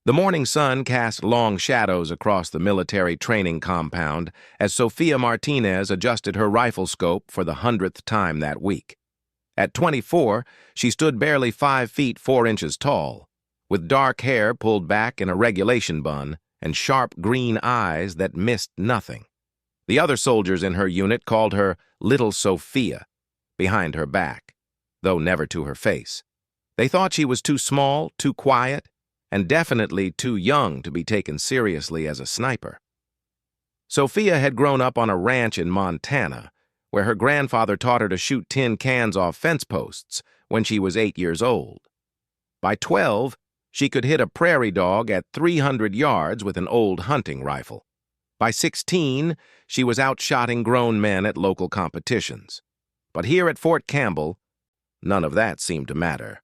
The morning sun cast long shadows across the military training compound as Sophia Martinez adjusted her rifle scope for the 100th time that week. At 24, she stood barely 5 feet 4 inches tall, with dark hair pulled back in a regulation bun and sharp green eyes that missed nothing. The other soldiers in her unit called her Little Sophia, behind her back, though never to her face. They thought she was too small, too quiet, and definitely too young to be taken seriously as a sniper. Sophia had grown up on a ranch in Montana, where her grandfather taught her to shoot tin cans off fence posts when she was 8 years old. By 12, she could hit a prairie dog at 300 yards with an old hunting rifle. By 16, she was outshotting grown men at local competitions. But here at Fort Campbell, none of that seemed to matter.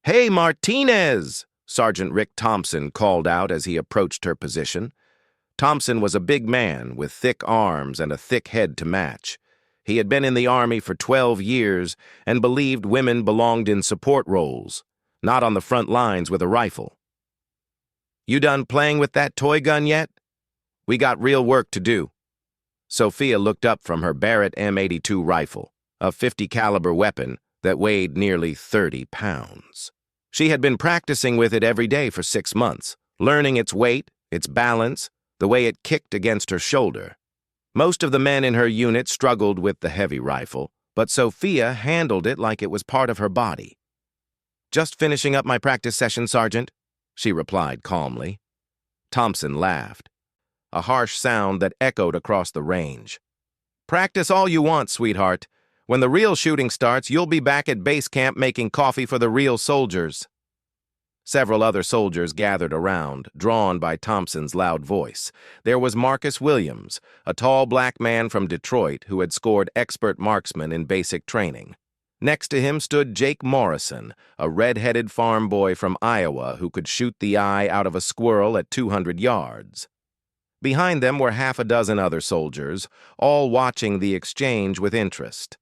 "Hey, Martinez!" Sergeant Rick Thompson called out as he approached her position. Thompson was a big man with thick arms and a thick head to match. He had been in the Army for 12 years and believed women belonged in support roles, not on the front lines with a rifle. "You done playing with that toy gun yet? We got real work to do." Sophia looked up from her Barrett M82 rifle, a .50 caliber weapon that weighed nearly 30 pounds. She had been practicing with it every day for 6 months, learning its weight, its balance, the way it kicked against her shoulder. Most of the men in her unit struggled with the heavy rifle, but Sophia handled it like it was part of her body. "Just finishing up my practice session, Sergeant," she replied calmly. Thompson laughed, a harsh sound that echoed across the range. "Practice all you want, sweetheart. When the real shooting starts, you'll be back at base camp making coffee for the real soldiers." Several other soldiers gathered around, drawn by Thompson's loud voice. There was Marcus Williams, a tall black man from Detroit who had scored expert marksman in basic training. Next to him stood Jake Morrison, a red-headed farm boy from Iowa who could shoot the eye out of a squirrel at 200 yards. Behind them were half a dozen other soldiers, all watching the exchange with interest.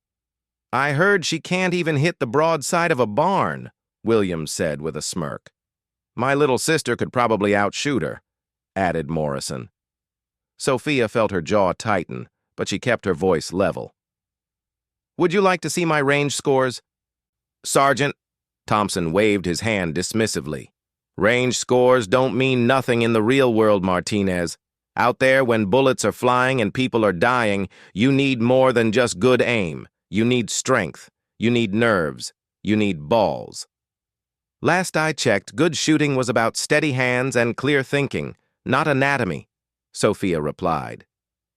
"I heard she can't even hit the broadside of a barn," Williams said with a smirk. "My little sister could probably outshoot her," added Morrison. Sophia felt her jaw tighten, but she kept her voice level. "Would you like to see my range scores?" "Sergeant," Thompson waved his hand dismissively. "Range scores don't mean nothing in the real world, Martinez. Out there, when bullets are flying and people are dying, you need more than just good aim. You need strength. You need nerves. You need balls." "Last I checked, good shooting was about steady hands and clear thinking, not anatomy," Sophia replied.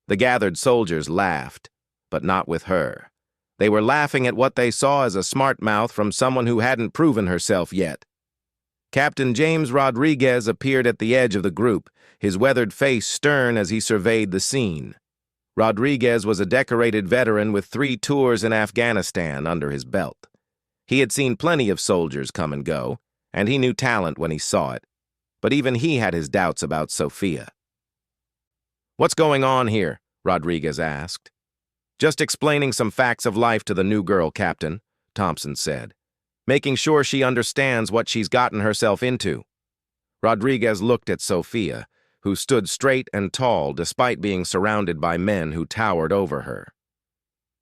The gathered soldiers laughed, but not with her. They were laughing at what they saw as a smart mouth from someone who hadn't proven herself yet. Captain James Rodriguez appeared at the edge of the group, his weathered face stern as he surveyed the scene. Rodriguez was a decorated veteran with 3 tours in Afghanistan under his belt. He had seen plenty of soldiers come and go, and he knew talent when he saw it. But even he had his doubts about Sophia. "What's going on here?" Rodriguez asked. "Just explaining some facts of life to the new girl, Captain," Thompson said, "making sure she understands what she's gotten herself into." Rodriguez looked at Sophia, who stood straight and tall despite being surrounded by men who towered over her.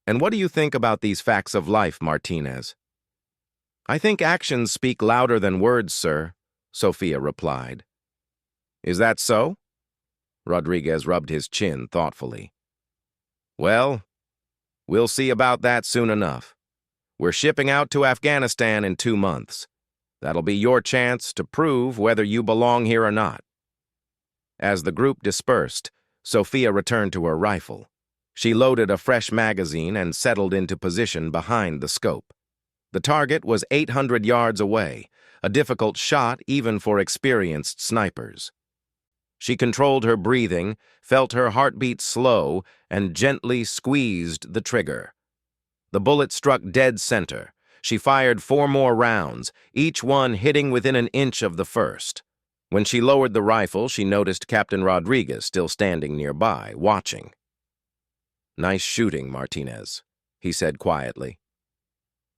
"And what do you think about these facts of life, Martinez?" "I think actions speak louder than words, sir," Sophia replied. "Is that so?" Rodriguez rubbed his chin thoughtfully. "Well, we'll see about that soon enough. We're shipping out to Afghanistan in 2 months. That'll be your chance to prove whether you belong here or not." As the group dispersed, Sophia returned to her rifle. She loaded a fresh magazine and settled into position behind the scope. The target was 800 yards away, a difficult shot even for experienced snipers. She controlled her breathing, felt her heartbeat slow, and gently squeezed the trigger. The bullet struck dead center. She fired 4 more rounds, each one hitting within an inch of the first. When she lowered the rifle, she noticed Captain Rodriguez still standing nearby, watching. "Nice shooting, Martinez," he said quietly.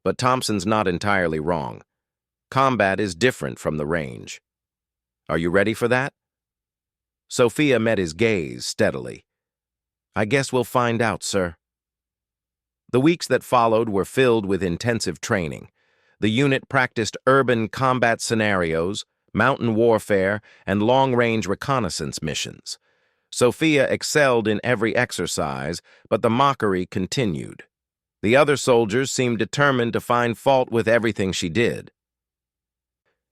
But Thompson's not entirely wrong. Combat is different from the range. Are you ready for that? Sophia met his gaze steadily. I guess we'll find out, sir. The weeks that followed were filled with intensive training. The unit practiced urban combat scenarios, mountain warfare, and long-range reconnaissance missions. Sophia excelled in every exercise, but the mockery continued. The other soldiers seemed determined to find fault with everything she did.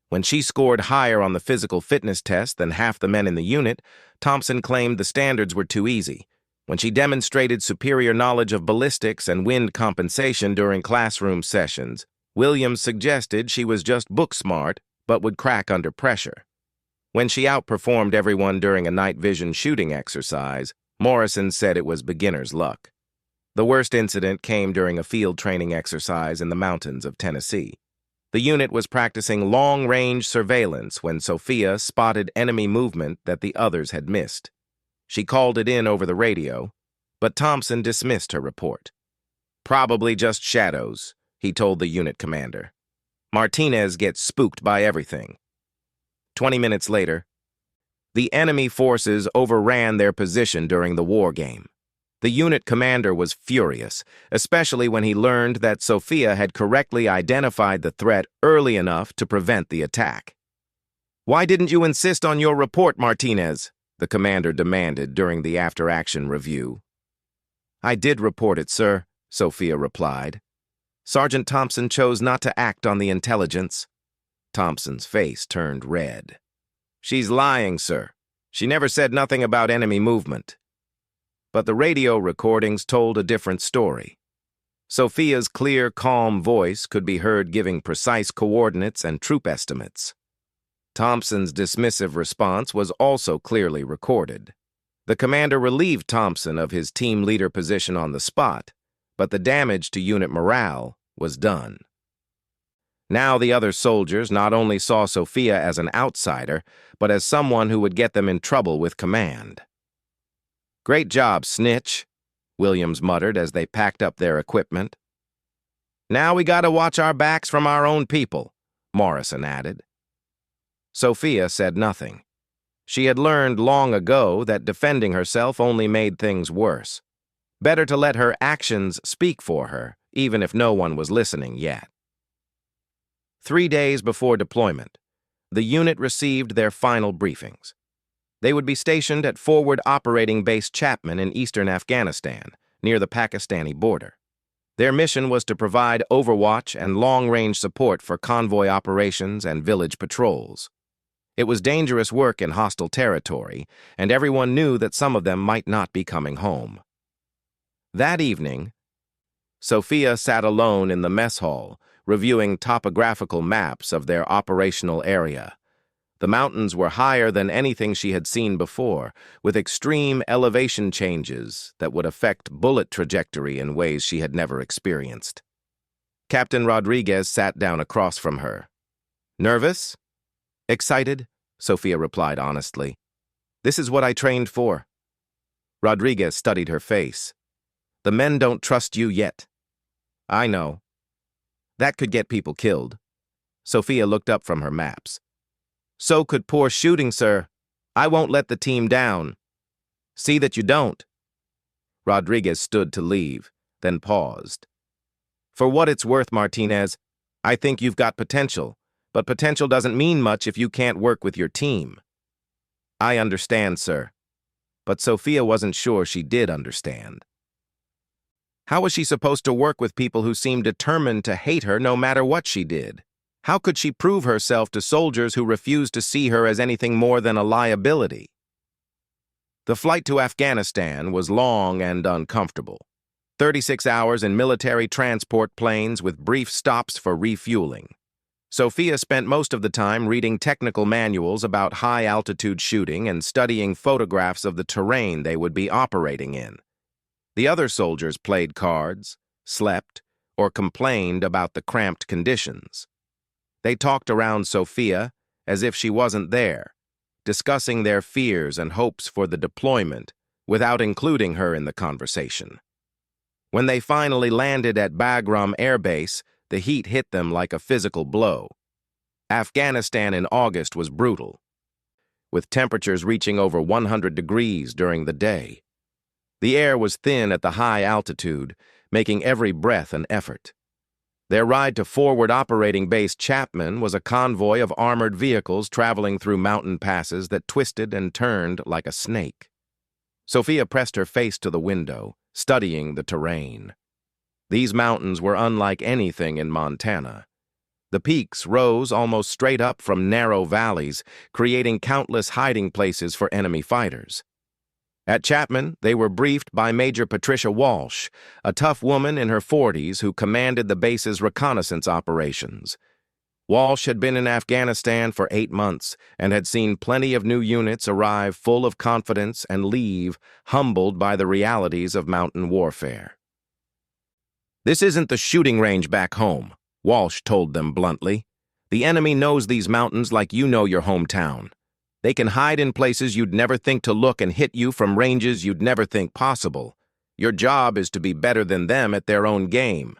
When she scored higher on the physical fitness test than half the men in the unit, Thompson claimed the standards were too easy. When she demonstrated superior knowledge of ballistics and wind compensation during classroom sessions, Williams suggested she was just book smart but would crack under pressure. When she outperformed everyone during a night vision shooting exercise, Morrison said it was beginner's luck. The worst incident came during a field training exercise in the mountains of Tennessee. The unit was practicing long-range surveillance when Sophia spotted enemy movement that the others had missed. She called it in over the radio, but Thompson dismissed her report. Probably just shadows, he told the unit commander. Martinez gets spooked by everything. 20 minutes later, the enemy forces overran their position during the war game. The unit commander was furious, especially when he learned that Sophia had correctly identified the threat early enough to prevent the attack. Why didn't you insist on your report, Martinez? The commander demanded during the after-action review. I did report it, sir, Sophia replied. Sergeant Thompson chose not to act on the intelligence. Thompson's face turned red. She's lying, sir. She never said nothing about enemy movement. But the radio recordings told a different story. Sophia's clear, calm voice could be heard giving precise coordinates and troop estimates. Thompson's dismissive response was also clearly recorded. The commander relieved Thompson of his team leader position on the spot, but the damage to unit morale was done. Now the other soldiers not only saw Sophia as an outsider, but as someone who would get them in trouble with command. Great job, snitch, Williams muttered as they packed up their equipment. Now we gotta watch our backs from our own people, Morrison added. Sophia said nothing. She had learned long ago that defending herself only made things worse. Better to let her actions speak for her, even if no one was listening yet. 3 days before deployment, the unit received their final briefings. They would be stationed at Forward Operating Base Chapman in eastern Afghanistan, near the Pakistani border. Their mission was to provide overwatch and long-range support for convoy operations and village patrols. It was dangerous work in hostile territory, and everyone knew that some of them might not be coming home. That evening, Sophia sat alone in the mess hall, reviewing topographical maps of their operational area. The mountains were higher than anything she had seen before, with extreme elevation changes that would affect bullet trajectory in ways she had never experienced. Captain Rodriguez sat down across from her. Nervous? Excited? Sophia replied honestly. This is what I trained for. Rodriguez studied her face. The men don't trust you yet. I know. That could get people killed. Sophia looked up from her maps. So could poor shooting, sir. I won't let the team down. See that you don't. Rodriguez stood to leave, then paused. For what it's worth, Martinez, I think you've got potential, but potential doesn't mean much if you can't work with your team. I understand, sir. But Sophia wasn't sure she did understand. How was she supposed to work with people who seemed determined to hate her no matter what she did? How could she prove herself to soldiers who refused to see her as anything more than a liability? The flight to Afghanistan was long and uncomfortable. 36 hours in military transport planes with brief stops for refueling. Sophia spent most of the time reading technical manuals about high-altitude shooting and studying photographs of the terrain they would be operating in. The other soldiers played cards, slept, or complained about the cramped conditions. They talked around Sophia as if she wasn't there, discussing their fears and hopes for the deployment without including her in the conversation. When they finally landed at Bagram Air Base, the heat hit them like a physical blow. Afghanistan in August was brutal. with temperatures reaching over 100 degrees during the day. The air was thin at the high altitude, making every breath an effort. Their ride to Forward Operating Base Chapman was a convoy of armored vehicles traveling through mountain passes that twisted and turned like a snake. Sophia pressed her face to the window, studying the terrain. These mountains were unlike anything in Montana. The peaks rose almost straight up from narrow valleys, creating countless hiding places for enemy fighters. At Chapman, they were briefed by Major Patricia Walsh, a tough woman in her 40s who commanded the base's reconnaissance operations. Walsh had been in Afghanistan for 8 months and had seen plenty of new units arrive full of confidence and leave humbled by the realities of mountain warfare. "This isn't the shooting range back home," Walsh told them bluntly. "The enemy knows these mountains like you know your hometown. They can hide in places you'd never think to look and hit you from ranges you'd never think possible. Your job is to be better than them at their own game."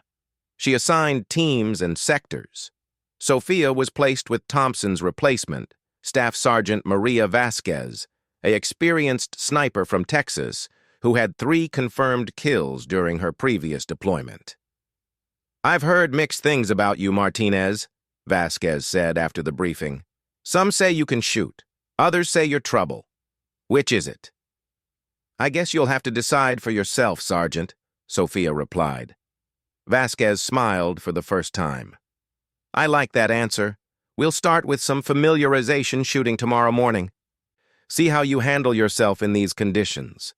She assigned teams and sectors. Sophia was placed with Thompson's replacement, Staff Sergeant Maria Vasquez, an experienced sniper from Texas who had 3 confirmed kills during her previous deployment. "I've heard mixed things about you, Martinez," Vasquez said after the briefing. "Some say you can shoot. Others say you're trouble. Which is it?" "I guess you'll have to decide for yourself, Sergeant," Sophia replied. Vasquez smiled for the first time. "I like that answer. We'll start with some familiarization shooting tomorrow morning. See how you handle yourself in these conditions."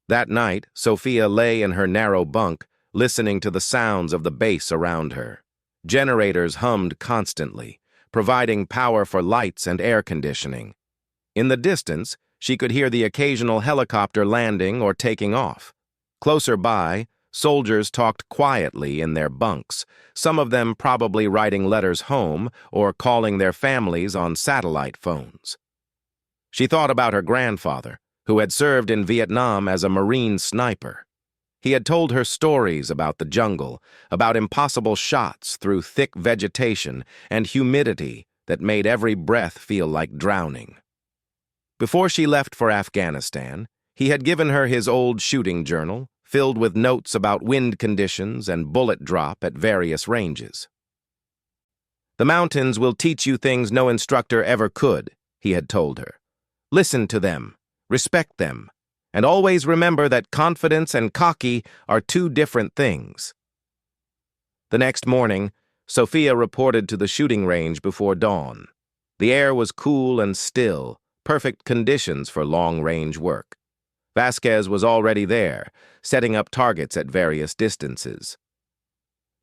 That night, Sophia lay in her narrow bunk, listening to the sounds of the base around her. Generators hummed constantly, providing power for lights and air conditioning. In the distance, she could hear the occasional helicopter landing or taking off. Closer by, soldiers talked quietly in their bunks, some of them probably writing letters home or calling their families on satellite phones. She thought about her grandfather, who had served in Vietnam as a Marine sniper. He had told her stories about the jungle, about impossible shots through thick vegetation and humidity that made every breath feel like drowning. Before she left for Afghanistan, he had given her his old shooting journal, filled with notes about wind conditions and bullet drop at various ranges. "The mountains will teach you things no instructor ever could," he had told her. "Listen to them, respect them, and always remember that confidence and cocky are 2 different things." The next morning, Sophia reported to the shooting range before dawn. The air was cool and still, perfect conditions for long-range work. Vasquez was already there, setting up targets at various distances.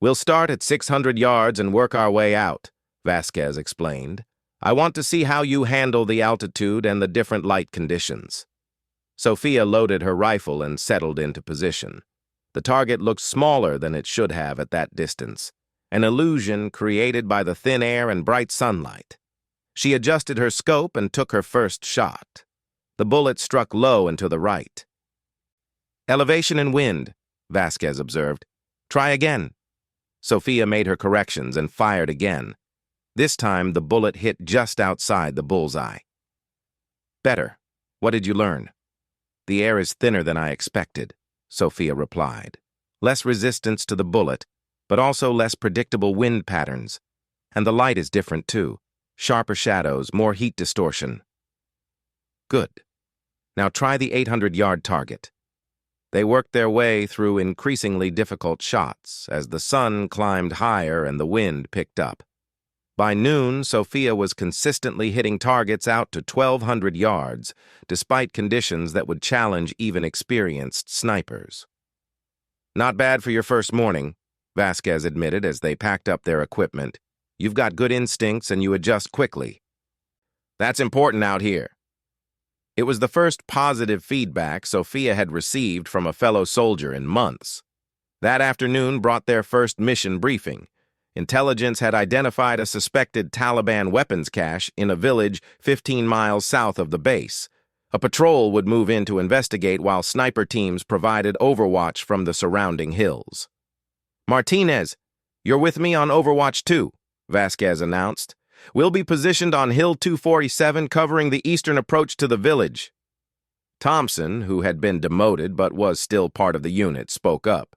"We'll start at 600 yards and work our way out," Vasquez explained. "I want to see how you handle the altitude and the different light conditions." Sophia loaded her rifle and settled into position. The target looked smaller than it should have at that distance, an illusion created by the thin air and bright sunlight. She adjusted her scope and took her first shot. The bullet struck low and to the right. "Elevation and wind," Vasquez observed. "Try again." Sophia made her corrections and fired again. This time, the bullet hit just outside the bullseye. "Better. What did you learn?" "The air is thinner than I expected," Sophia replied. "Less resistance to the bullet, but also less predictable wind patterns. And the light is different, too. Sharper shadows, more heat distortion." "Good. Now try the 800-yard target." They worked their way through increasingly difficult shots as the sun climbed higher and the wind picked up. By noon, Sophia was consistently hitting targets out to 1,200 yards, despite conditions that would challenge even experienced snipers. "Not bad for your first morning," Vasquez admitted as they packed up their equipment. "You've got good instincts and you adjust quickly. That's important out here." It was the first positive feedback Sophia had received from a fellow soldier in months. That afternoon brought their first mission briefing. Intelligence had identified a suspected Taliban weapons cache in a village 15 miles south of the base. A patrol would move in to investigate while sniper teams provided overwatch from the surrounding hills. "Martinez, you're with me on Overwatch 2, Vasquez announced. We'll be positioned on Hill 247, covering the eastern approach to the village. Thompson, who had been demoted but was still part of the unit, spoke up.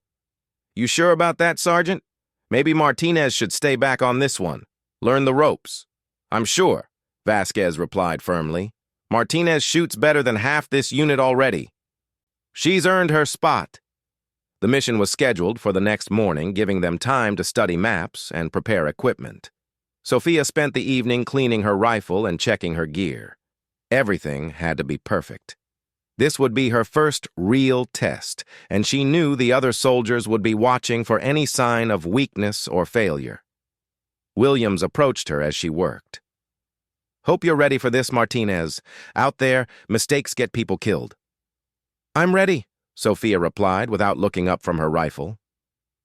You sure about that, Sergeant? Maybe Martinez should stay back on this one. Learn the ropes. I'm sure, Vasquez replied firmly. Martinez shoots better than half this unit already. She's earned her spot. The mission was scheduled for the next morning, giving them time to study maps and prepare equipment. Sophia spent the evening cleaning her rifle and checking her gear. Everything had to be perfect. This would be her first real test, and she knew the other soldiers would be watching for any sign of weakness or failure. Williams approached her as she worked. Hope you're ready for this, Martinez. Out there, mistakes get people killed. I'm ready, Sophia replied without looking up from her rifle.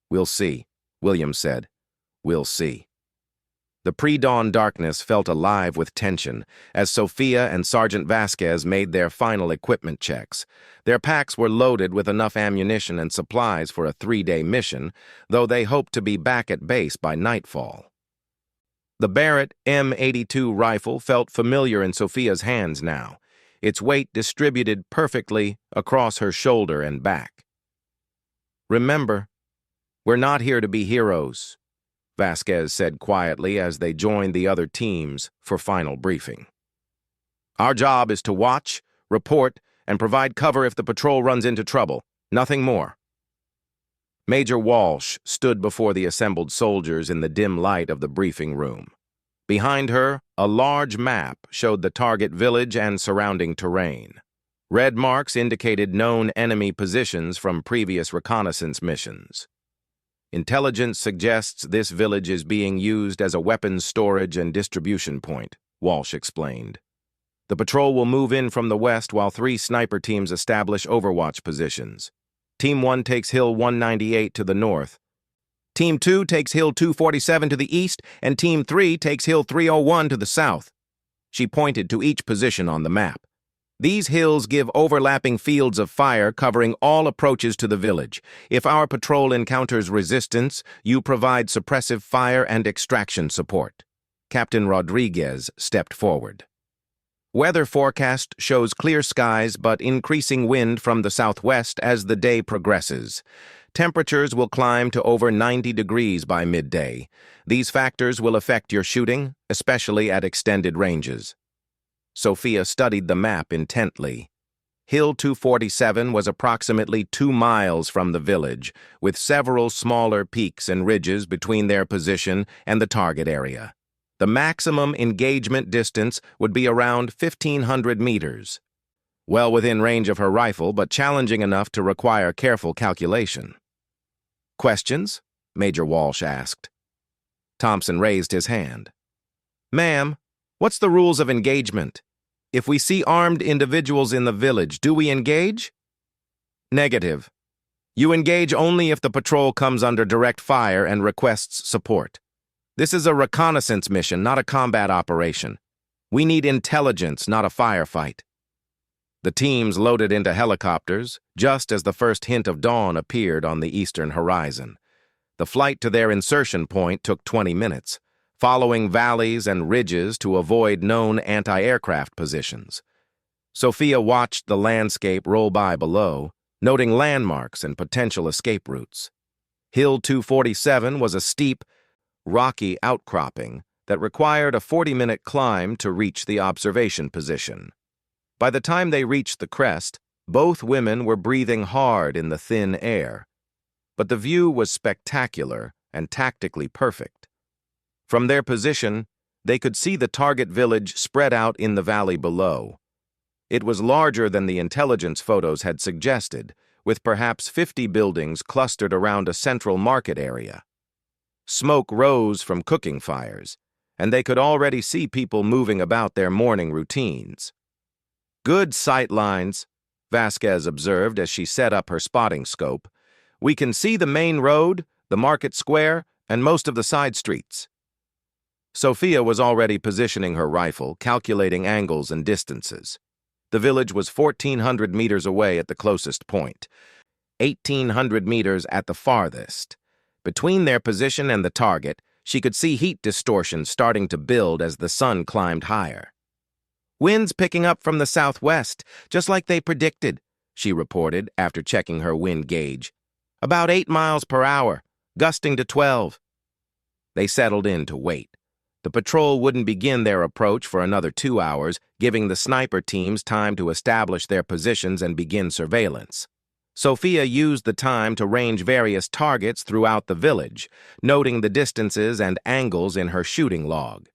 We'll see, Williams said. We'll see. The pre-dawn darkness felt alive with tension as Sophia and Sergeant Vasquez made their final equipment checks. Their packs were loaded with enough ammunition and supplies for a 3-day mission, though they hoped to be back at base by nightfall. The Barrett M82 rifle felt familiar in Sophia's hands now, its weight distributed perfectly across her shoulder and back. Remember, we're not here to be heroes, Vasquez said quietly as they joined the other teams for final briefing. Our job is to watch, report, and provide cover if the patrol runs into trouble. Nothing more. Major Walsh stood before the assembled soldiers in the dim light of the briefing room. Behind her, a large map showed the target village and surrounding terrain. Red marks indicated known enemy positions from previous reconnaissance missions. Intelligence suggests this village is being used as a weapons storage and distribution point, Walsh explained. The patrol will move in from the west while 3 sniper teams establish overwatch positions. Team 1 takes Hill 198 to the north. Team 2 takes Hill 247 to the east, and Team 3 takes Hill 301 to the south. She pointed to each position on the map. These hills give overlapping fields of fire covering all approaches to the village. If our patrol encounters resistance, you provide suppressive fire and extraction support. Captain Rodriguez stepped forward. Weather forecast shows clear skies but increasing wind from the southwest as the day progresses. Temperatures will climb to over 90 degrees by midday. These factors will affect your shooting, especially at extended ranges. Sophia studied the map intently. Hill 247 was approximately 2 miles from the village, with several smaller peaks and ridges between their position and the target area. The maximum engagement distance would be around 1,500 meters. Well within range of her rifle, but challenging enough to require careful calculation. Questions? Major Walsh asked. Thompson raised his hand. Ma'am, what's the rules of engagement? If we see armed individuals in the village, do we engage? Negative. You engage only if the patrol comes under direct fire and requests support. This is a reconnaissance mission, not a combat operation. We need intelligence, not a firefight. The teams loaded into helicopters just as the first hint of dawn appeared on the eastern horizon. The flight to their insertion point took 20 minutes, following valleys and ridges to avoid known anti-aircraft positions. Sophia watched the landscape roll by below, noting landmarks and potential escape routes. Hill 247 was a steep, rocky outcropping that required a 40-minute climb to reach the observation position. By the time they reached the crest, both women were breathing hard in the thin air. But the view was spectacular and tactically perfect. From their position, they could see the target village spread out in the valley below. It was larger than the intelligence photos had suggested, with perhaps 50 buildings clustered around a central market area. Smoke rose from cooking fires, and they could already see people moving about their morning routines. Good sight lines, Vasquez observed as she set up her spotting scope. We can see the main road, the market square, and most of the side streets. Sophia was already positioning her rifle, calculating angles and distances. The village was 1,400 meters away at the closest point, 1,800 meters at the farthest. Between their position and the target, She could see heat distortion starting to build as the sun climbed higher. "Wind's picking up from the southwest, just like they predicted," she reported after checking her wind gauge. "About 8 miles per hour, gusting to 12. They settled in to wait. The patrol wouldn't begin their approach for another 2 hours, giving the sniper teams time to establish their positions and begin surveillance. Sophia used the time to range various targets throughout the village, noting the distances and angles in her shooting log.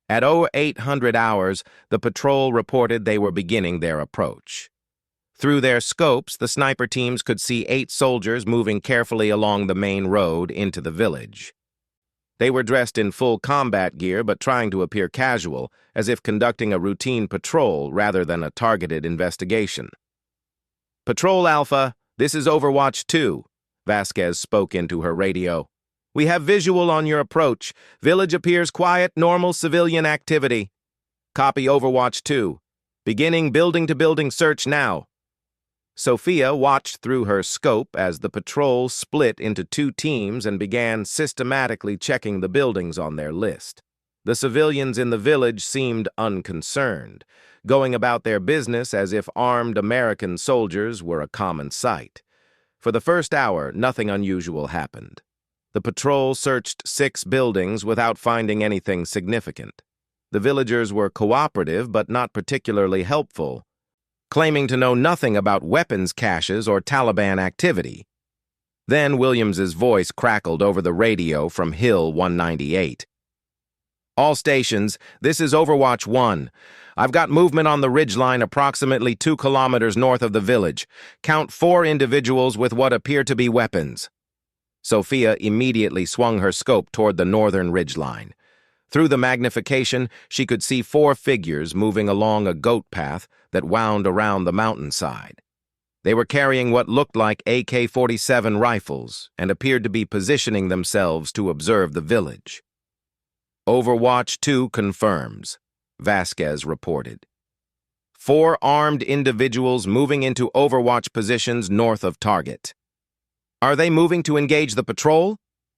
At 0800 hours, the patrol reported they were beginning their approach. Through their scopes, the sniper teams could see 8 soldiers moving carefully along the main road into the village. They were dressed in full combat gear but trying to appear casual, as if conducting a routine patrol rather than a targeted investigation. "Patrol Alpha, this is Overwatch 2, Vasquez spoke into her radio. "We have visual on your approach. Village appears quiet, normal civilian activity. Copy Overwatch 2. Beginning building-to-building search now." Sophia watched through her scope as the patrol split into 2 teams and began systematically checking the buildings on their list. The civilians in the village seemed unconcerned, going about their business as if armed American soldiers were a common sight. For the first hour, nothing unusual happened. The patrol searched 6 buildings without finding anything significant. The villagers were cooperative but not particularly helpful, claiming to know nothing about weapons caches or Taliban activity. Then Williams's voice crackled over the radio from Hill 198. "All stations, this is Overwatch 1. I've got movement on the ridgeline approximately 2 kilometers north of the village. Count 4 individuals with what appear to be weapons." Sophia immediately swung her scope toward the northern ridgeline. Through the magnification, she could see 4 figures moving along a goat path that wound around the mountainside. They were carrying what looked like AK-47 rifles and appeared to be positioning themselves to observe the village. "Overwatch 2 confirms," Vasquez reported. 4 armed individuals moving into Overwatch positions north of target. "Are they moving to engage the patrol?"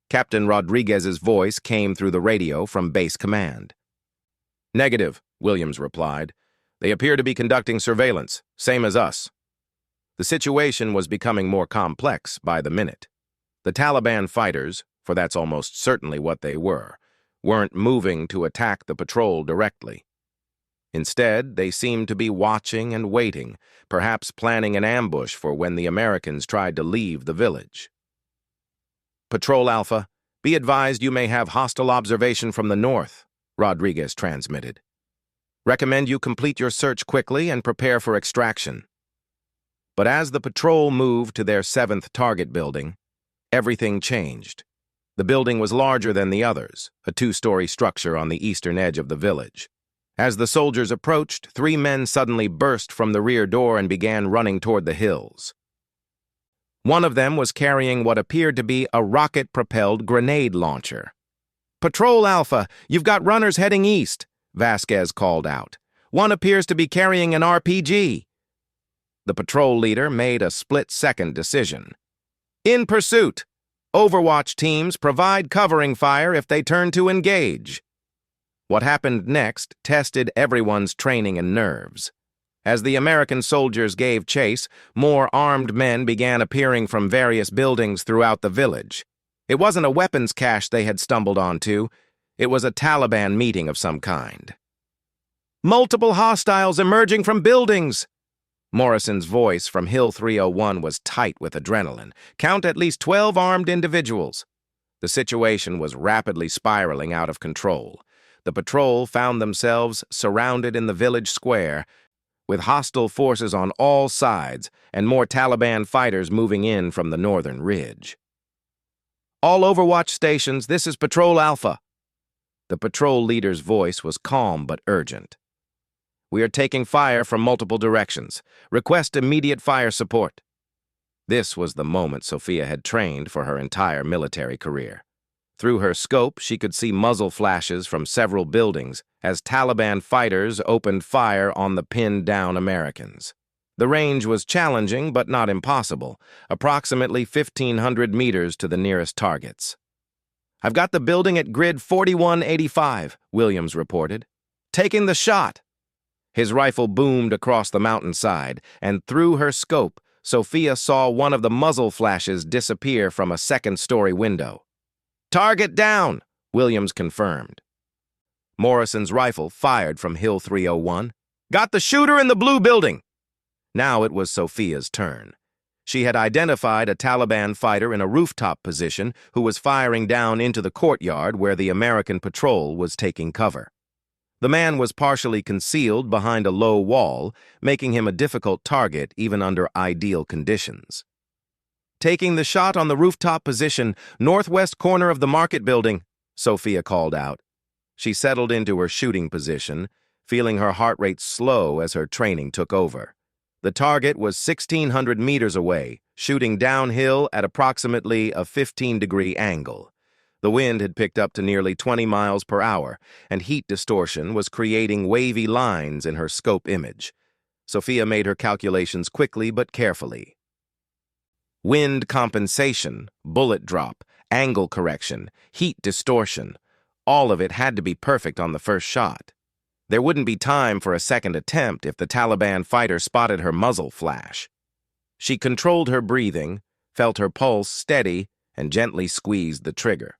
Captain Rodriguez's voice came through the radio from base command. "Negative," Williams replied. "They appear to be conducting surveillance, same as us." The situation was becoming more complex by the minute. The Taliban fighters, for that's almost certainly what they were, weren't moving to attack the patrol directly. Instead, they seemed to be watching and waiting, perhaps planning an ambush for when the Americans tried to leave the village. "Patrol Alpha, be advised you may have hostile observation from the north," Rodriguez transmitted. "Recommend you complete your search quickly and prepare for extraction." But as the patrol moved to their 7th target building, everything changed. The building was larger than the others, a 2-story structure on the eastern edge of the village. As the soldiers approached, 3 men suddenly burst from the rear door and began running toward the hills. One of them was carrying what appeared to be a rocket-propelled grenade launcher. "Patrol Alpha, you've got runners heading east," Vasquez called out. "One appears to be carrying an RPG." The patrol leader made a split-second decision. "In pursuit. Overwatch teams provide covering fire if they turn to engage." What happened next tested everyone's training and nerves. As the American soldiers gave chase, more armed men began appearing from various buildings throughout the village. It wasn't a weapons cache they had stumbled onto. It was a Taliban meeting of some kind. "Multiple hostiles emerging from buildings!" Morrison's voice from Hill 301 was tight with adrenaline. "Count at least 12 armed individuals." The situation was rapidly spiraling out of control. The patrol found themselves surrounded in the village square, with hostile forces on all sides and more Taliban fighters moving in from the northern ridge. "All Overwatch stations, this is Patrol Alpha." The patrol leader's voice was calm but urgent. "We are taking fire from multiple directions. Request immediate fire support." This was the moment Sophia had trained for her entire military career. Through her scope, she could see muzzle flashes from several buildings as Taliban fighters opened fire on the pinned-down Americans. The range was challenging but not impossible, approximately 1,500 meters to the nearest targets. "I've got the building at grid 4185, Williams reported. "Taking the shot." His rifle boomed across the mountainside, and through her scope, Sophia saw one of the muzzle flashes disappear from a second-story window. "Target down," Williams confirmed. Morrison's rifle fired from Hill 301. "Got the shooter in the blue building." Now it was Sophia's turn. She had identified a Taliban fighter in a rooftop position who was firing down into the courtyard where the American patrol was taking cover. The man was partially concealed behind a low wall, making him a difficult target even under ideal conditions. "Taking the shot on the rooftop position, northwest corner of the market building," Sophia called out. She settled into her shooting position, feeling her heart rate slow as her training took over. The target was 1,600 meters away, shooting downhill at approximately a 15-degree angle. The wind had picked up to nearly 20 miles per hour, and heat distortion was creating wavy lines in her scope image. Sophia made her calculations quickly but carefully. Wind compensation, bullet drop, angle correction, heat distortion, all of it had to be perfect on the first shot. There wouldn't be time for a second attempt if the Taliban fighter spotted her muzzle flash. She controlled her breathing, felt her pulse steady, and gently squeezed the trigger.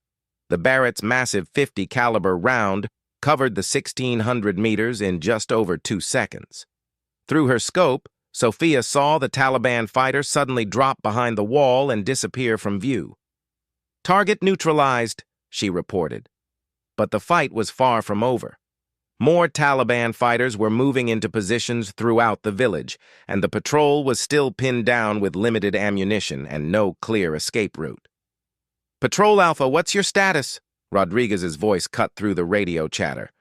The Barrett's massive .50 caliber round covered the 1,600 meters in just over 2 seconds. Through her scope, Sophia saw the Taliban fighter suddenly drop behind the wall and disappear from view. "Target neutralized," she reported. But the fight was far from over. More Taliban fighters were moving into positions throughout the village, and the patrol was still pinned down with limited ammunition and no clear escape route. "Patrol Alpha, what's your status?" Rodriguez's voice cut through the radio chatter.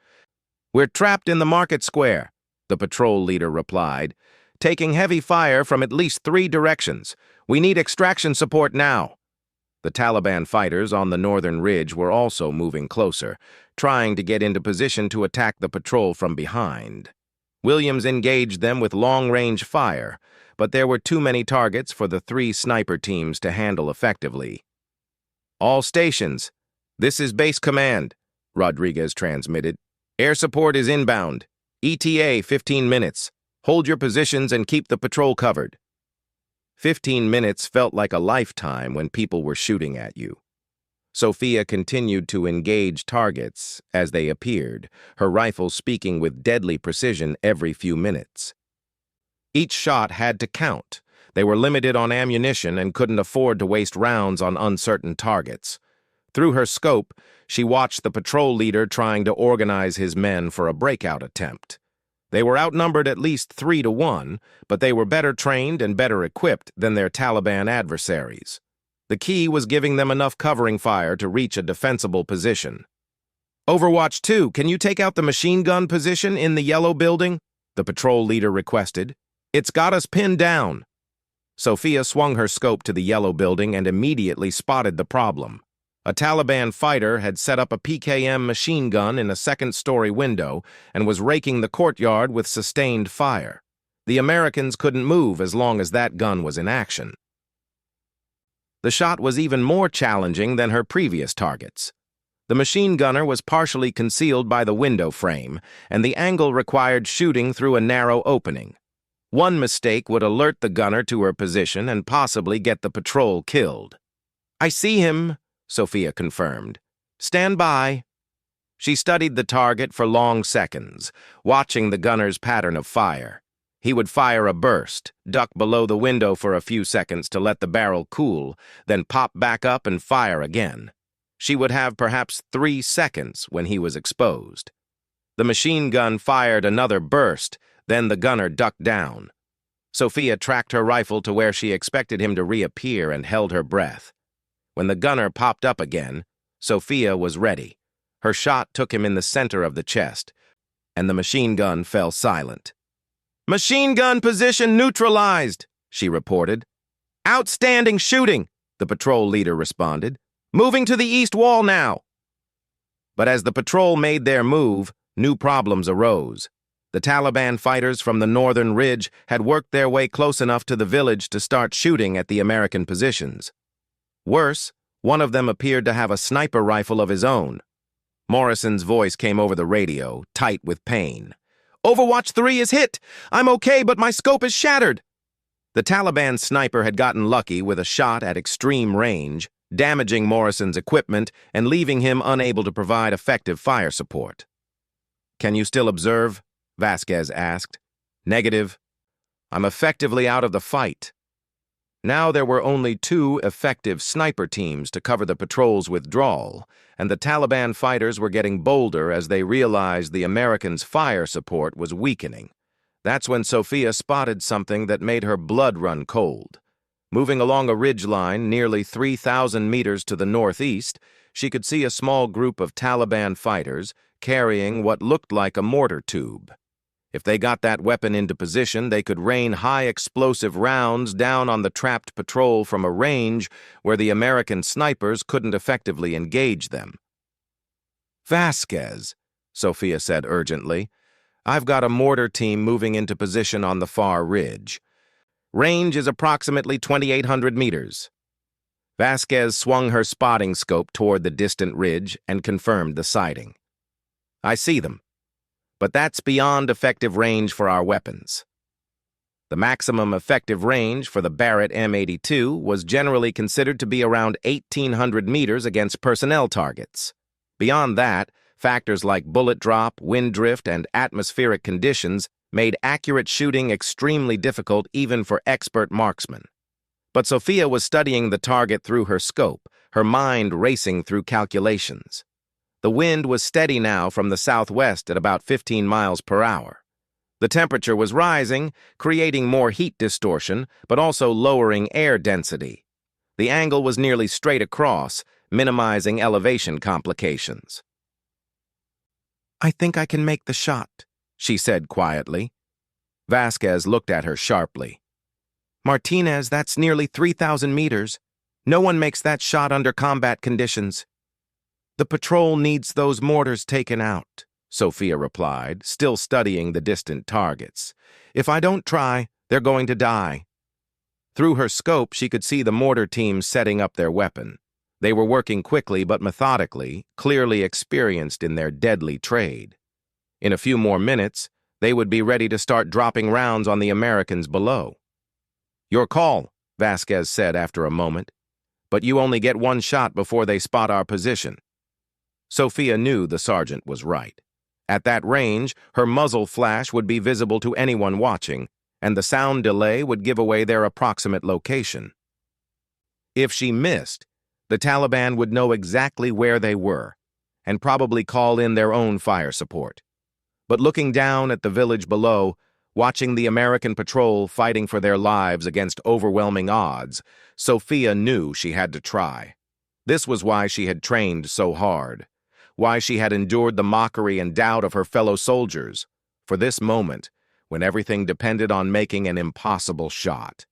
"We're trapped in the market square," the patrol leader replied, "taking heavy fire from at least 3 directions. We need extraction support now." The Taliban fighters on the northern ridge were also moving closer, trying to get into position to attack the patrol from behind. Williams engaged them with long-range fire, but there were too many targets for the 3 sniper teams to handle effectively. "All stations, this is base command," Rodriguez transmitted. "Air support is inbound. ETA 15 minutes. Hold your positions and keep the patrol covered." 15 minutes felt like a lifetime when people were shooting at you. Sophia continued to engage targets as they appeared, her rifle speaking with deadly precision every few minutes. Each shot had to count. They were limited on ammunition and couldn't afford to waste rounds on uncertain targets. Through her scope, she watched the patrol leader trying to organize his men for a breakout attempt. They were outnumbered at least 3-1, but they were better trained and better equipped than their Taliban adversaries. The key was giving them enough covering fire to reach a defensible position. "Overwatch 2, can you take out the machine gun position in the yellow building?" the patrol leader requested. "It's got us pinned down." Sophia swung her scope to the yellow building and immediately spotted the problem. A Taliban fighter had set up a PKM machine gun in a second-story window and was raking the courtyard with sustained fire. The Americans couldn't move as long as that gun was in action. The shot was even more challenging than her previous targets. The machine gunner was partially concealed by the window frame, and the angle required shooting through a narrow opening. One mistake would alert the gunner to her position and possibly get the patrol killed. "I see him," Sophia confirmed. "Stand by." She studied the target for long seconds, watching the gunner's pattern of fire. He would fire a burst, duck below the window for a few seconds to let the barrel cool, then pop back up and fire again. She would have perhaps 3 seconds when he was exposed. The machine gun fired another burst, then the gunner ducked down. Sophia tracked her rifle to where she expected him to reappear and held her breath. When the gunner popped up again, Sophia was ready. Her shot took him in the center of the chest, and the machine gun fell silent. "Machine gun position neutralized," she reported. "Outstanding shooting," the patrol leader responded. "Moving to the east wall now." But as the patrol made their move, new problems arose. The Taliban fighters from the northern ridge had worked their way close enough to the village to start shooting at the American positions. Worse, One of them appeared to have a sniper rifle of his own. Morrison's voice came over the radio, tight with pain. "Overwatch 3 is hit! I'm okay, but my scope is shattered!" The Taliban sniper had gotten lucky with a shot at extreme range, damaging Morrison's equipment and leaving him unable to provide effective fire support. "Can you still observe?" Vasquez asked. "Negative. I'm effectively out of the fight." Now there were only 2 effective sniper teams to cover the patrol's withdrawal, and the Taliban fighters were getting bolder as they realized the Americans' fire support was weakening. That's when Sophia spotted something that made her blood run cold. Moving along a ridgeline nearly 3,000 meters to the northeast, she could see a small group of Taliban fighters carrying what looked like a mortar tube. If they got that weapon into position, they could rain high-explosive rounds down on the trapped patrol from a range where the American snipers couldn't effectively engage them. "Vasquez," Sophia said urgently, "I've got a mortar team moving into position on the far ridge. Range is approximately 2,800 meters. Vasquez swung her spotting scope toward the distant ridge and confirmed the sighting. "I see them, but that's beyond effective range for our weapons." The maximum effective range for the Barrett M82 was generally considered to be around 1,800 meters against personnel targets. Beyond that, factors like bullet drop, wind drift, and atmospheric conditions made accurate shooting extremely difficult even for expert marksmen. But Sophia was studying the target through her scope, her mind racing through calculations. The wind was steady now from the southwest at about 15 miles per hour. The temperature was rising, creating more heat distortion, but also lowering air density. The angle was nearly straight across, minimizing elevation complications. "I think I can make the shot," she said quietly. Vasquez looked at her sharply. "Martinez, that's nearly 3,000 meters. No one makes that shot under combat conditions." "The patrol needs those mortars taken out," Sophia replied, still studying the distant targets. "If I don't try, they're going to die." Through her scope, she could see the mortar teams setting up their weapon. They were working quickly but methodically, clearly experienced in their deadly trade. In a few more minutes, they would be ready to start dropping rounds on the Americans below. "Your call," Vasquez said after a moment. "But you only get one shot before they spot our position." Sophia knew the sergeant was right. At that range, her muzzle flash would be visible to anyone watching, and the sound delay would give away their approximate location. If she missed, the Taliban would know exactly where they were, and probably call in their own fire support. But looking down at the village below, watching the American patrol fighting for their lives against overwhelming odds, Sophia knew she had to try. This was why she had trained so hard, why she had endured the mockery and doubt of her fellow soldiers, for this moment, when everything depended on making an impossible shot.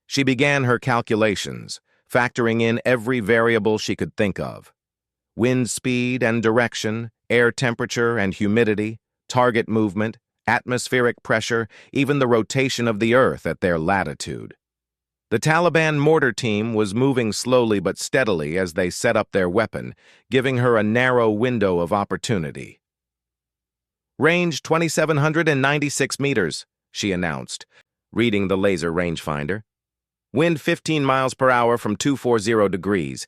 She began her calculations, factoring in every variable she could think of: wind speed and direction, air temperature and humidity, target movement, atmospheric pressure, even the rotation of the Earth at their latitude. The Taliban mortar team was moving slowly but steadily as they set up their weapon, giving her a narrow window of opportunity. "Range 2,796 meters, she announced, reading the laser rangefinder. "Wind 15 miles per hour from 240 degrees.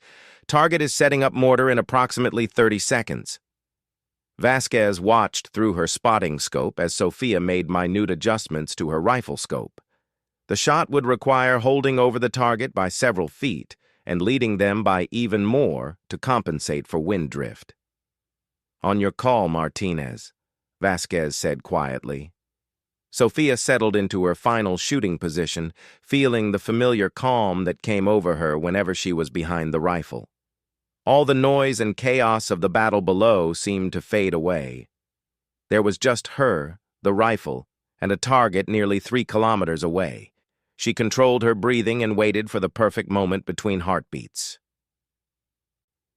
Target is setting up mortar in approximately 30 seconds. Vasquez watched through her spotting scope as Sophia made minute adjustments to her rifle scope. The shot would require holding over the target by several feet and leading them by even more to compensate for wind drift. "On your call, Martinez," Vasquez said quietly. Sophia settled into her final shooting position, feeling the familiar calm that came over her whenever she was behind the rifle. All the noise and chaos of the battle below seemed to fade away. There was just her, the rifle, and a target nearly 3 kilometers away. She controlled her breathing and waited for the perfect moment between heartbeats.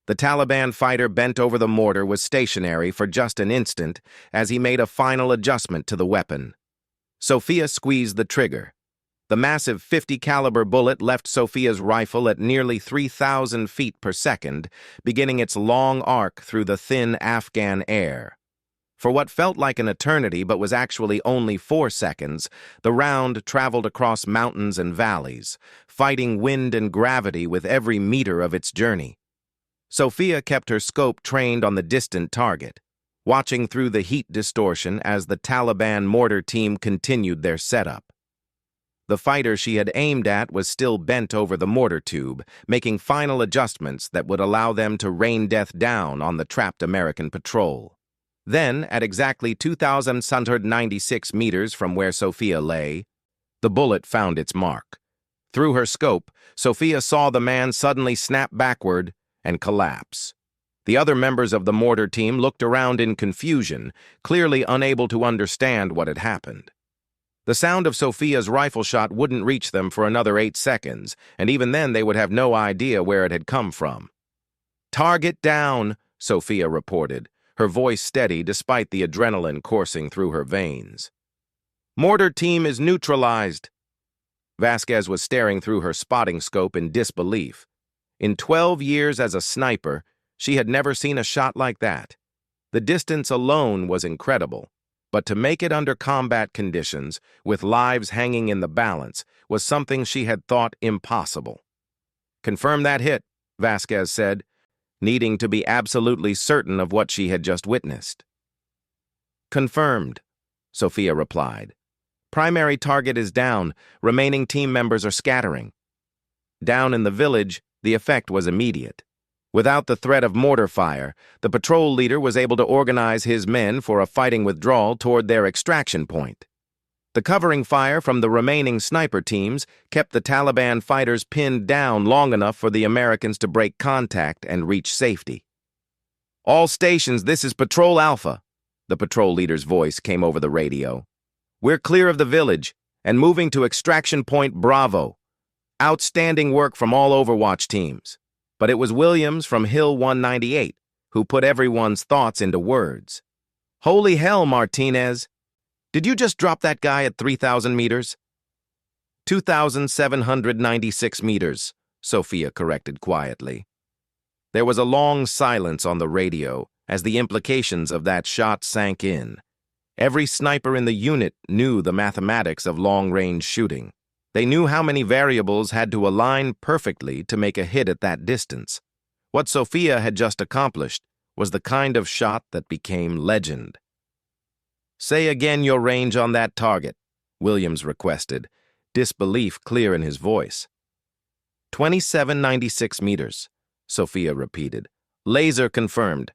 The Taliban fighter bent over the mortar was stationary for just an instant as he made a final adjustment to the weapon. Sophia squeezed the trigger. The massive .50 caliber bullet left Sophia's rifle at nearly 3,000 feet per second, beginning its long arc through the thin Afghan air. For what felt like an eternity but was actually only 4 seconds, the round traveled across mountains and valleys, fighting wind and gravity with every meter of its journey. Sophia kept her scope trained on the distant target, watching through the heat distortion as the Taliban mortar team continued their setup. The fighter she had aimed at was still bent over the mortar tube, making final adjustments that would allow them to rain death down on the trapped American patrol. Then, at exactly 2,696 meters from where Sophia lay, the bullet found its mark. Through her scope, Sophia saw the man suddenly snap backward and collapse. The other members of the mortar team looked around in confusion, clearly unable to understand what had happened. The sound of Sophia's rifle shot wouldn't reach them for another 8 seconds, and even then they would have no idea where it had come from. "Target down," Sophia reported, her voice steady despite the adrenaline coursing through her veins. "Mortar team is neutralized." Vasquez was staring through her spotting scope in disbelief. In 12 years as a sniper, she had never seen a shot like that. The distance alone was incredible. But to make it under combat conditions, with lives hanging in the balance, was something she had thought impossible. "Confirm that hit," Vasquez said, needing to be absolutely certain of what she had just witnessed. "Confirmed," Sophia replied. "Primary target is down. Remaining team members are scattering." Down in the village, the effect was immediate. Without the threat of mortar fire, the patrol leader was able to organize his men for a fighting withdrawal toward their extraction point. The covering fire from the remaining sniper teams kept the Taliban fighters pinned down long enough for the Americans to break contact and reach safety. "All stations, this is Patrol Alpha," the patrol leader's voice came over the radio. "We're clear of the village and moving to extraction point Bravo. Outstanding work from all Overwatch teams." But it was Williams from Hill 198 who put everyone's thoughts into words. "Holy hell, Martinez! Did you just drop that guy at 3,000 meters? 2,796 meters, Sophia corrected quietly. There was a long silence on the radio as the implications of that shot sank in. Every sniper in the unit knew the mathematics of long-range shooting. They knew how many variables had to align perfectly to make a hit at that distance. What Sophia had just accomplished was the kind of shot that became legend. "Say again your range on that target," Williams requested, disbelief clear in his voice. 2,796 meters, Sophia repeated. "Laser confirmed."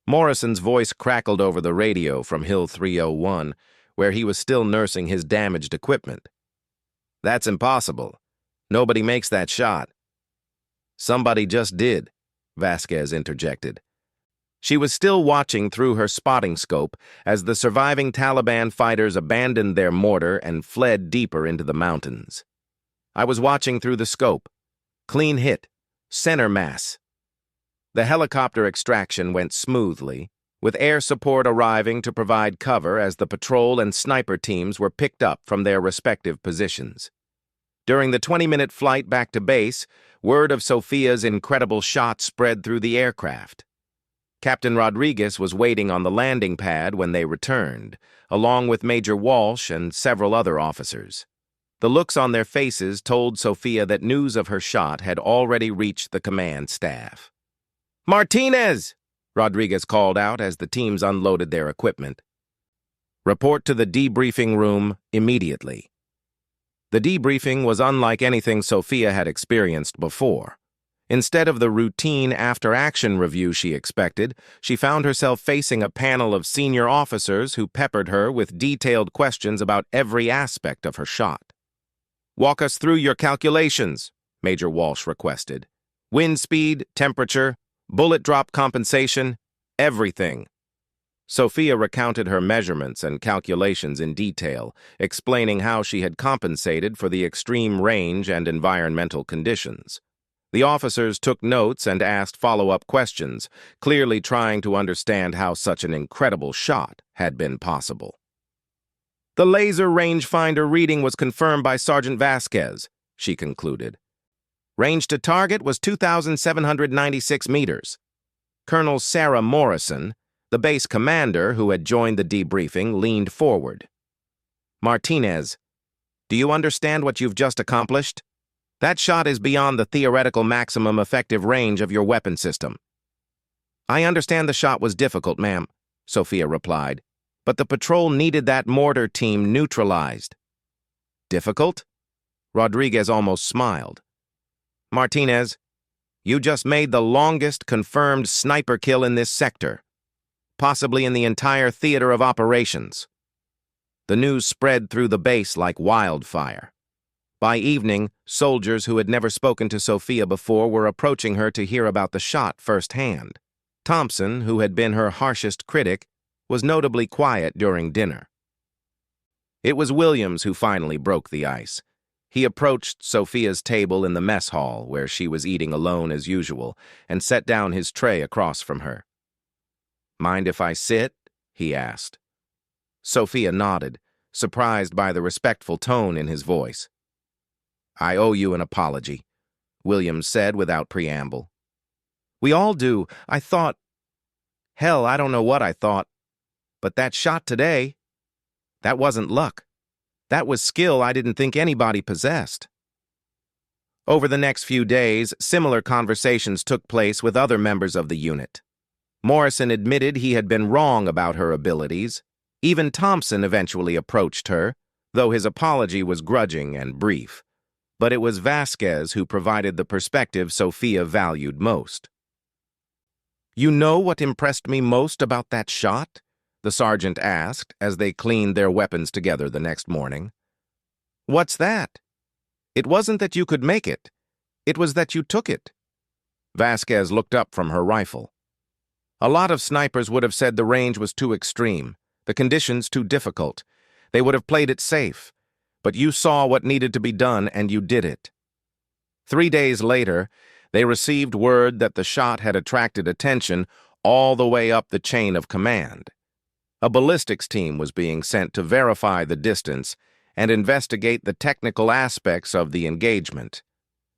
Morrison's voice crackled over the radio from Hill 301, where he was still nursing his damaged equipment. "That's impossible. Nobody makes that shot." "Somebody just did," Vasquez interjected. She was still watching through her spotting scope as the surviving Taliban fighters abandoned their mortar and fled deeper into the mountains. "I was watching through the scope. Clean hit. Center mass." The helicopter extraction went smoothly, with air support arriving to provide cover as the patrol and sniper teams were picked up from their respective positions. During the 20-minute flight back to base, word of Sophia's incredible shot spread through the aircraft. Captain Rodriguez was waiting on the landing pad when they returned, along with Major Walsh and several other officers. The looks on their faces told Sophia that news of her shot had already reached the command staff. "Martinez!" Rodriguez called out as the teams unloaded their equipment. "Report to the debriefing room immediately." The debriefing was unlike anything Sophia had experienced before. Instead of the routine after-action review she expected, she found herself facing a panel of senior officers who peppered her with detailed questions about every aspect of her shot. "Walk us through your calculations," Major Walsh requested. "Wind speed, temperature, bullet drop compensation, everything." Sophia recounted her measurements and calculations in detail, explaining how she had compensated for the extreme range and environmental conditions. The officers took notes and asked follow-up questions, clearly trying to understand how such an incredible shot had been possible. The laser rangefinder reading was confirmed by Sergeant Vasquez, she concluded. Range to target was 2,796 meters. Colonel Sarah Morrison, the base commander who had joined the debriefing, leaned forward. Martinez, do you understand what you've just accomplished? That shot is beyond the theoretical maximum effective range of your weapon system. I understand the shot was difficult, ma'am, Sophia replied, but the patrol needed that mortar team neutralized. Difficult? Rodriguez almost smiled. Martinez, you just made the longest confirmed sniper kill in this sector, possibly in the entire theater of operations. The news spread through the base like wildfire. By evening, soldiers who had never spoken to Sophia before were approaching her to hear about the shot firsthand. Thompson, who had been her harshest critic, was notably quiet during dinner. It was Williams who finally broke the ice. He approached Sophia's table in the mess hall, where she was eating alone as usual, and set down his tray across from her. Mind if I sit? He asked. Sophia nodded, surprised by the respectful tone in his voice. I owe you an apology, Williams said without preamble. We all do. I thought... Hell, I don't know what I thought. But that shot today, that wasn't luck. That was skill I didn't think anybody possessed. Over the next few days, similar conversations took place with other members of the unit. Morrison admitted he had been wrong about her abilities. Even Thompson eventually approached her, though his apology was grudging and brief. But it was Vasquez who provided the perspective Sophia valued most. You know what impressed me most about that shot? The sergeant asked as they cleaned their weapons together the next morning. What's that? It wasn't that you could make it. It was that you took it. Vasquez looked up from her rifle. A lot of snipers would have said the range was too extreme, the conditions too difficult. They would have played it safe. But you saw what needed to be done, and you did it. 3 days later, they received word that the shot had attracted attention all the way up the chain of command. A ballistics team was being sent to verify the distance and investigate the technical aspects of the engagement.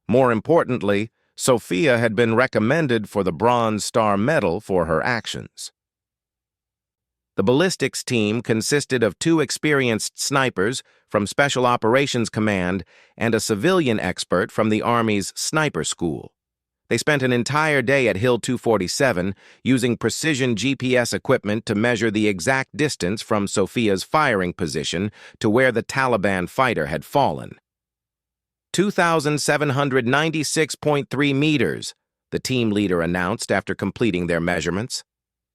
More importantly, Sophia had been recommended for the Bronze Star Medal for her actions. The ballistics team consisted of 2 experienced snipers from Special Operations Command and a civilian expert from the Army's sniper school. They spent an entire day at Hill 247 using precision GPS equipment to measure the exact distance from Sophia's firing position to where the Taliban fighter had fallen. 2,796.3 meters, the team leader announced after completing their measurements.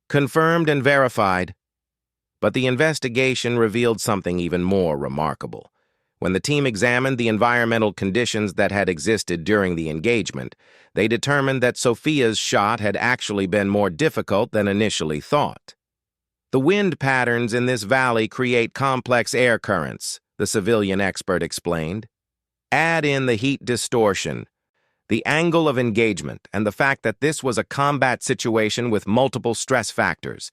Confirmed and verified. But the investigation revealed something even more remarkable. When the team examined the environmental conditions that had existed during the engagement, they determined that Sophia's shot had actually been more difficult than initially thought. The wind patterns in this valley create complex air currents, the civilian expert explained. Add in the heat distortion, the angle of engagement, and the fact that this was a combat situation with multiple stress factors,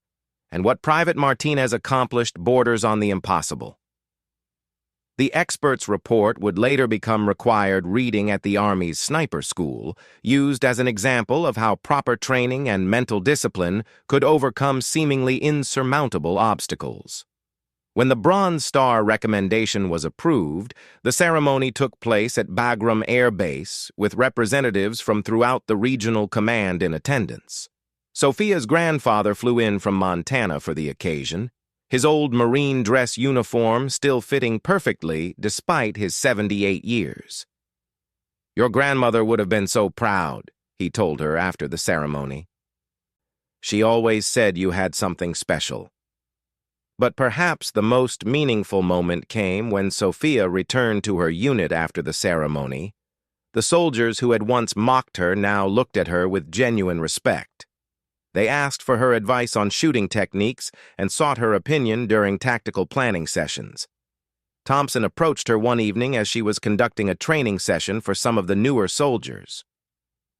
and what Private Martinez accomplished borders on the impossible. The expert's report would later become required reading at the Army's sniper school, used as an example of how proper training and mental discipline could overcome seemingly insurmountable obstacles. When the Bronze Star recommendation was approved, the ceremony took place at Bagram Air Base with representatives from throughout the regional command in attendance. Sophia's grandfather flew in from Montana for the occasion, his old Marine dress uniform still fitting perfectly despite his 78 years. Your grandmother would have been so proud, he told her after the ceremony. She always said you had something special. But perhaps the most meaningful moment came when Sophia returned to her unit after the ceremony. The soldiers who had once mocked her now looked at her with genuine respect. They asked for her advice on shooting techniques and sought her opinion during tactical planning sessions. Thompson approached her one evening as she was conducting a training session for some of the newer soldiers.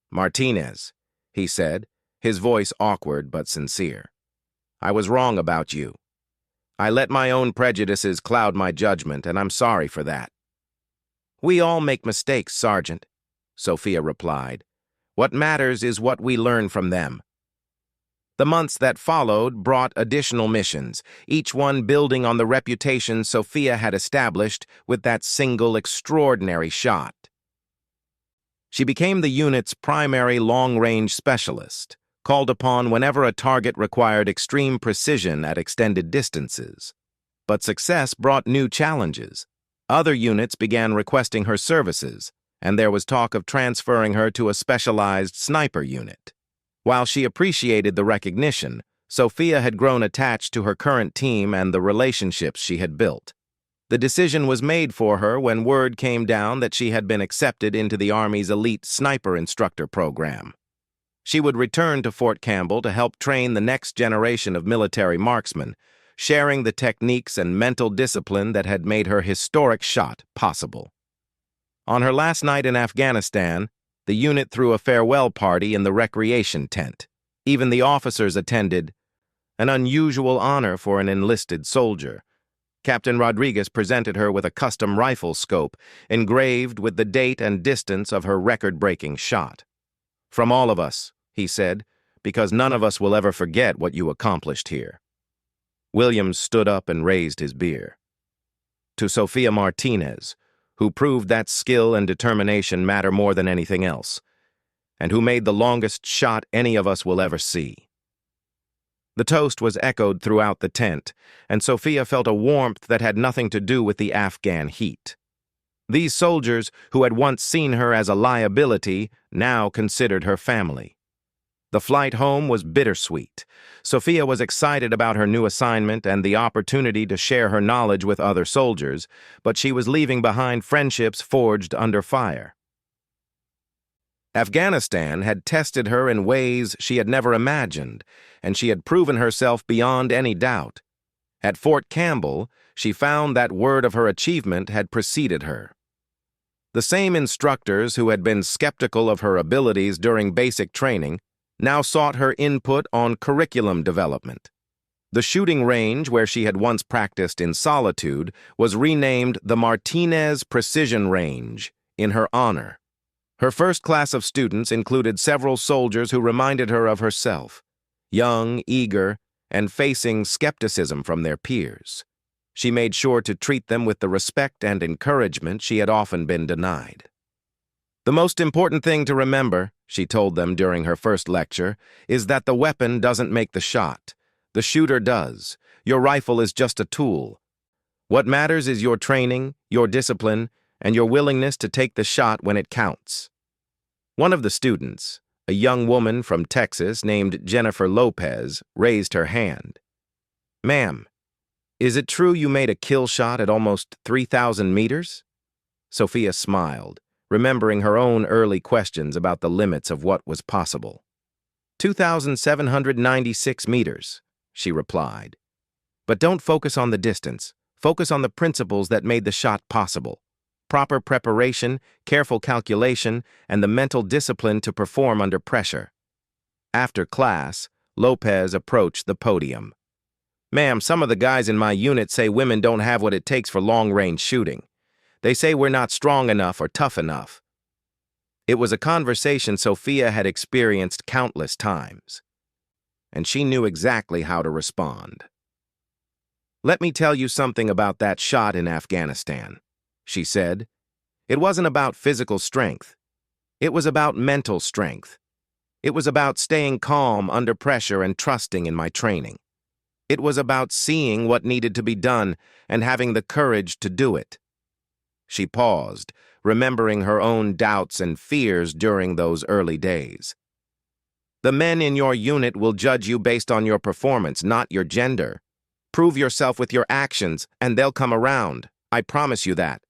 Martinez, he said, his voice awkward but sincere. I was wrong about you. I let my own prejudices cloud my judgment, and I'm sorry for that." "We all make mistakes, Sergeant," Sophia replied. "What matters is what we learn from them." The months that followed brought additional missions, each one building on the reputation Sophia had established with that single extraordinary shot. She became the unit's primary long-range specialist, called upon whenever a target required extreme precision at extended distances. But success brought new challenges. Other units began requesting her services, and there was talk of transferring her to a specialized sniper unit. While she appreciated the recognition, Sophia had grown attached to her current team and the relationships she had built. The decision was made for her when word came down that she had been accepted into the Army's elite sniper instructor program. She would return to Fort Campbell to help train the next generation of military marksmen, sharing the techniques and mental discipline that had made her historic shot possible. On her last night in Afghanistan, the unit threw a farewell party in the recreation tent. Even the officers attended, an unusual honor for an enlisted soldier. Captain Rodriguez presented her with a custom rifle scope, engraved with the date and distance of her record-breaking shot. "From all of us," he said, "because none of us will ever forget what you accomplished here." Williams stood up and raised his beer. "To Sophia Martinez, who proved that skill and determination matter more than anything else, and who made the longest shot any of us will ever see." The toast was echoed throughout the tent, and Sophia felt a warmth that had nothing to do with the Afghan heat. These soldiers, who had once seen her as a liability, now considered her family. The flight home was bittersweet. Sophia was excited about her new assignment and the opportunity to share her knowledge with other soldiers, but she was leaving behind friendships forged under fire. Afghanistan had tested her in ways she had never imagined, and she had proven herself beyond any doubt. At Fort Campbell, she found that word of her achievement had preceded her. The same instructors who had been skeptical of her abilities during basic training now sought her input on curriculum development. The shooting range where she had once practiced in solitude was renamed the Martinez Precision Range in her honor. Her first class of students included several soldiers who reminded her of herself, young, eager, and facing skepticism from their peers. She made sure to treat them with the respect and encouragement she had often been denied. "The most important thing to remember," she told them during her first lecture, "is that the weapon doesn't make the shot. The shooter does. Your rifle is just a tool. What matters is your training, your discipline, and your willingness to take the shot when it counts." One of the students, a young woman from Texas named Jennifer Lopez, raised her hand. "Ma'am, is it true you made a kill shot at almost 3,000 meters?" Sophia smiled, remembering her own early questions about the limits of what was possible. 2,796 meters, she replied. "But don't focus on the distance. Focus on the principles that made the shot possible. Proper preparation, careful calculation, and the mental discipline to perform under pressure." After class, Lopez approached the podium. "Ma'am, some of the guys in my unit say women don't have what it takes for long-range shooting. They say we're not strong enough or tough enough." It was a conversation Sophia had experienced countless times, and she knew exactly how to respond. "Let me tell you something about that shot in Afghanistan," she said. "It wasn't about physical strength. It was about mental strength. It was about staying calm under pressure and trusting in my training. It was about seeing what needed to be done and having the courage to do it." She paused, remembering her own doubts and fears during those early days. "The men in your unit will judge you based on your performance, not your gender. Prove yourself with your actions, and they'll come around. I promise you that."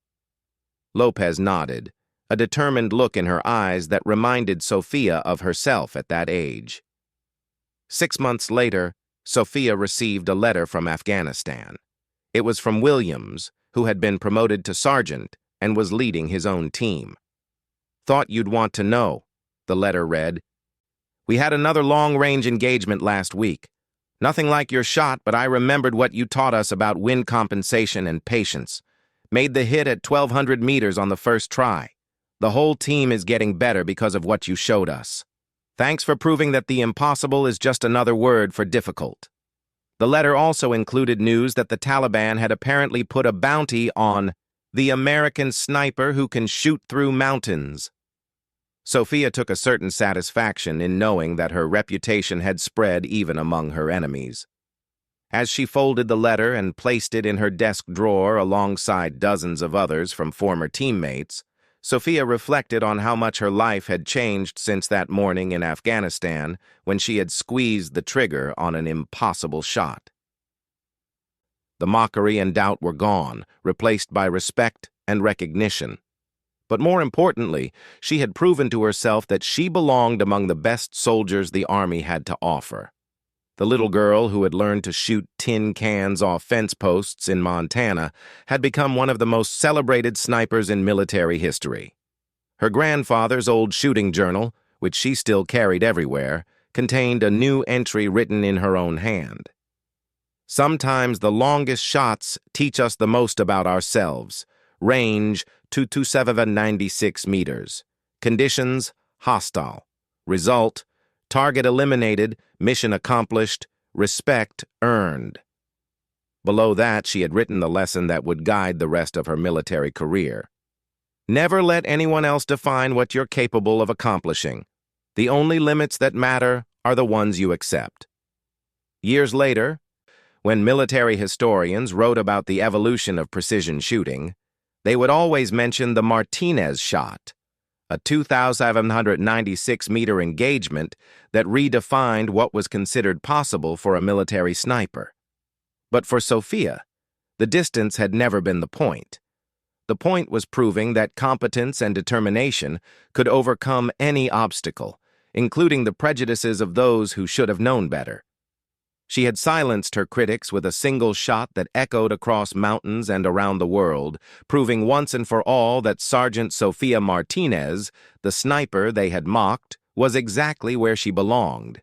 Lopez nodded, a determined look in her eyes that reminded Sophia of herself at that age. 6 months later, Sophia received a letter from Afghanistan. It was from Williams, who had been promoted to sergeant and was leading his own team. "Thought you'd want to know," the letter read. "We had another long-range engagement last week. Nothing like your shot, but I remembered what you taught us about wind compensation and patience. Made the hit at 1,200 meters on the first try. The whole team is getting better because of what you showed us. Thanks for proving that the impossible is just another word for difficult. The letter also included news that the Taliban had apparently put a bounty on the American sniper who can shoot through mountains. Sophia took a certain satisfaction in knowing that her reputation had spread even among her enemies. As she folded the letter and placed it in her desk drawer alongside dozens of others from former teammates, Sophia reflected on how much her life had changed since that morning in Afghanistan when she had squeezed the trigger on an impossible shot. The mockery and doubt were gone, replaced by respect and recognition. But more importantly, she had proven to herself that she belonged among the best soldiers the Army had to offer. The little girl who had learned to shoot tin cans off fence posts in Montana had become one of the most celebrated snipers in military history. Her grandfather's old shooting journal, which she still carried everywhere, contained a new entry written in her own hand. Sometimes the longest shots teach us the most about ourselves. Range, 22796 meters. Conditions, hostile. Result, target eliminated, mission accomplished, respect earned. Below that, she had written the lesson that would guide the rest of her military career. Never let anyone else define what you're capable of accomplishing. The only limits that matter are the ones you accept. Years later, when military historians wrote about the evolution of precision shooting, they would always mention the Martinez shot, a 2,796-meter engagement that redefined what was considered possible for a military sniper. But for Sophia, the distance had never been the point. The point was proving that competence and determination could overcome any obstacle, including the prejudices of those who should have known better. She had silenced her critics with a single shot that echoed across mountains and around the world, proving once and for all that Sergeant Sophia Martinez, the sniper they had mocked, was exactly where she belonged.